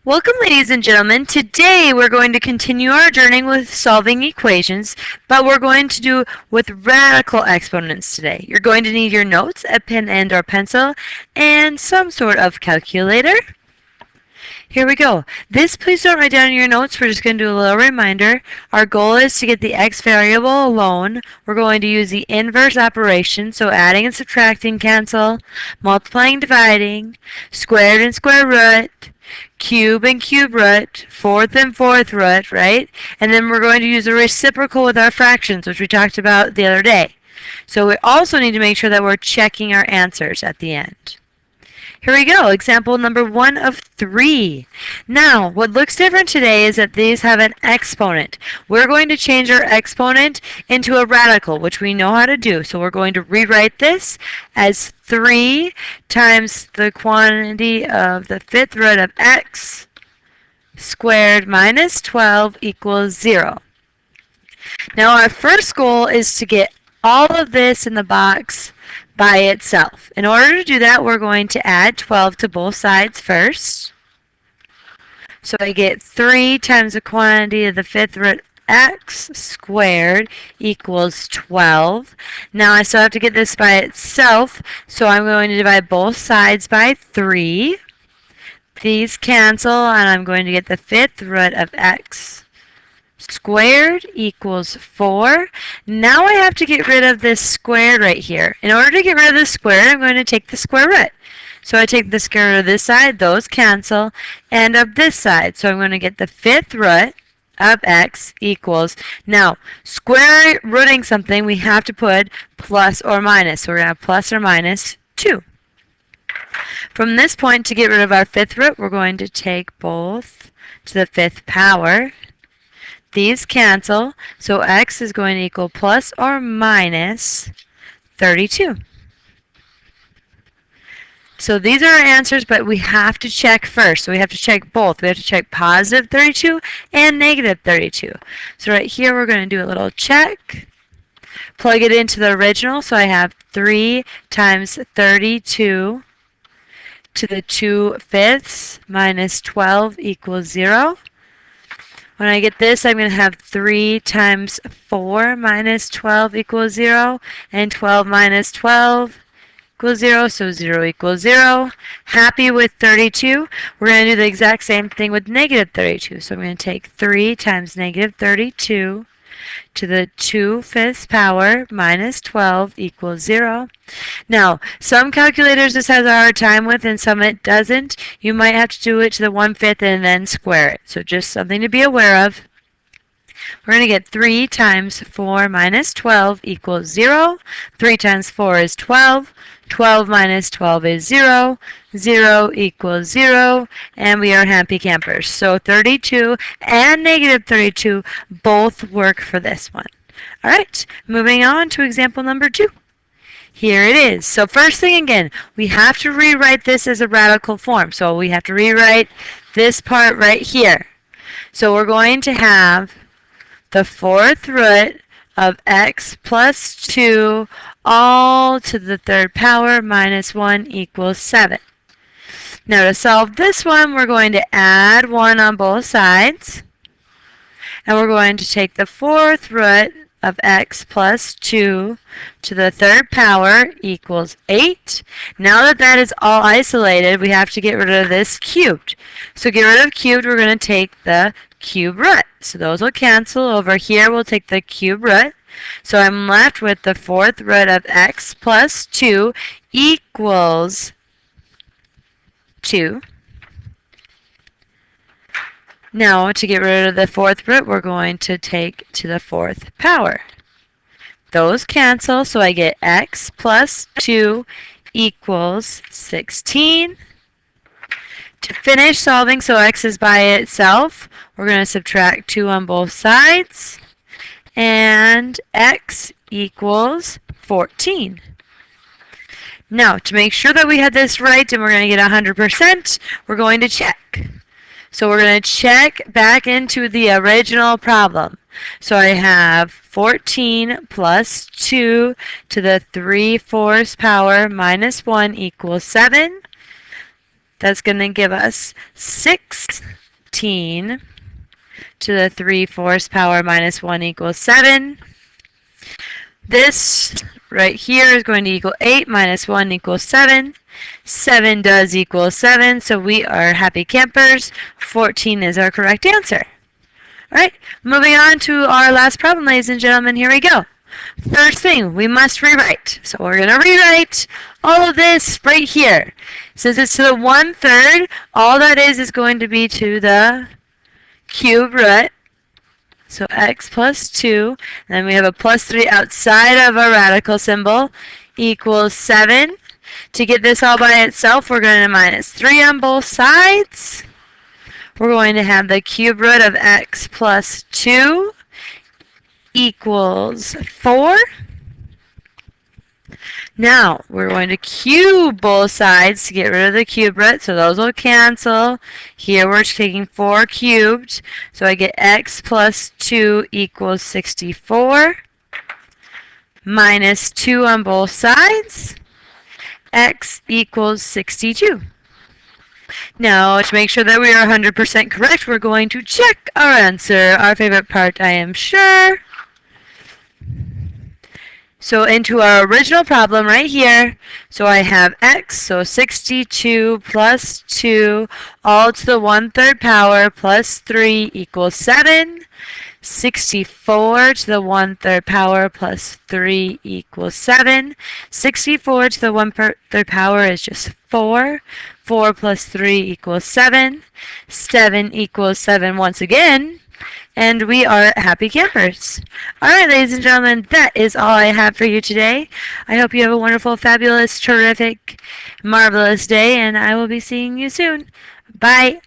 Welcome, ladies and gentlemen. Today we're going to continue our journey with solving equations, but we're going to do with radical exponents today. You're going to need your notes, a pen and or pencil, and some sort of calculator. Here we go. Please don't write down in your notes. We're just going to do a little reminder. Our goal is to get the x variable alone. We're going to use the inverse operation, so adding and subtracting cancel, multiplying, dividing, squared and square root, cube and cube root, fourth and fourth root, right? And then we're going to use a reciprocal with our fractions, which we talked about the other day. So we also need to make sure that we're checking our answers at the end. Here we go, example number 1 of 3. Now, what looks different today is that these have an exponent. We're going to change our exponent into a radical, which we know how to do. So we're going to rewrite this as 3 times the quantity of the fifth root of x squared minus 12 equals 0. Now, our first goal is to get all of this in the box by itself. In order to do that, we're going to add 12 to both sides first. So I get 3 times the quantity of the fifth root x squared equals 12. Now I still have to get this by itself, so I'm going to divide both sides by 3. These cancel, and I'm going to get the fifth root of x squared equals 4. Now I have to get rid of this squared right here. In order to get rid of the squared, I'm going to take the square root. So I take the square root of this side, those cancel, and of this side. So I'm going to get the fifth root of x equals, now square rooting something, we have to put plus or minus. So we're going to have plus or minus 2. From this point, to get rid of our fifth root, we're going to take both to the fifth power. These cancel, so x is going to equal plus or minus 32. So these are our answers, but we have to check first. So we have to check both. We have to check positive 32 and negative 32. So right here we're going to do a little check. Plug it into the original, so I have 3 times 32 to the 2 fifths minus 12 equals 0. When I get this, I'm going to have 3 times 4 minus 12 equals 0, and 12 minus 12 equals 0, so 0 equals 0. Happy with 32. We're going to do the exact same thing with negative 32. So I'm going to take 3 times negative 32 to the 2 fifths power minus 12 equals 0. Now, some calculators this has a hard time with and some it doesn't. You might have to do it to the 1/5 and then square it. So just something to be aware of. We're going to get 3 times 4 minus 12 equals 0. 3 times 4 is 12. 12 minus 12 is 0. 0 equals 0. And we are happy campers. So 32 and negative 32 both work for this one. All right, moving on to example number 2. Here it is. So first thing again, we have to rewrite this as a radical form. So we have to rewrite this part right here. So we're going to have the fourth root of x plus 2 all to the third power minus 1 equals 7. Now to solve this one, we're going to add 1 on both sides. And we're going to take the fourth root of x plus 2 to the third power equals 8. Now that that is all isolated, we have to get rid of this cubed. So get rid of cubed, we're going to take the cube root. So those will cancel. Over here, we'll take the cube root. So I'm left with the fourth root of x plus 2 equals 2. Now, to get rid of the fourth root, we're going to take to the fourth power. Those cancel, so I get x plus 2 equals 16. To finish solving, so x is by itself, we're going to subtract 2 on both sides, and x equals 14. Now, to make sure that we had this right and we're going to get 100%, we're going to check. So we're going to check back into the original problem. So I have 14 plus 2 to the 3/4 power minus 1 equals 7. That's going to give us 16 to the 3/4 power minus 1 equals 7. This right here is going to equal 8 minus 1 equals 7. 7 does equal 7, so we are happy campers. 14 is our correct answer. Alright, moving on to our last problem, ladies and gentlemen. Here we go. First thing, we must rewrite. So we're going to rewrite all of this right here. Since it's to the 1/3, all that is going to be to the cube root. So x plus 2, and then we have a plus 3 outside of our radical symbol, equals 7. To get this all by itself, we're going to minus 3 on both sides. We're going to have the cube root of x plus 2 equals 4. Now, we're going to cube both sides to get rid of the cube root, so those will cancel. Here we're taking 4 cubed, so I get x plus 2 equals 64. Minus 2 on both sides. X equals 62. Now, to make sure that we are 100% correct, we're going to check our answer. Our favorite part, I am sure. So into our original problem right here, so I have x, so 62 plus 2, all to the 1/3 power plus 3 equals 7. 64 to the 1/3 power plus 3 equals 7. 64 to the 1/3 power is just 4. 4 plus 3 equals 7. 7 equals 7 once again. And we are happy campers. Alright, ladies and gentlemen, that is all I have for you today. I hope you have a wonderful, fabulous, terrific, marvelous day, and I will be seeing you soon. Bye.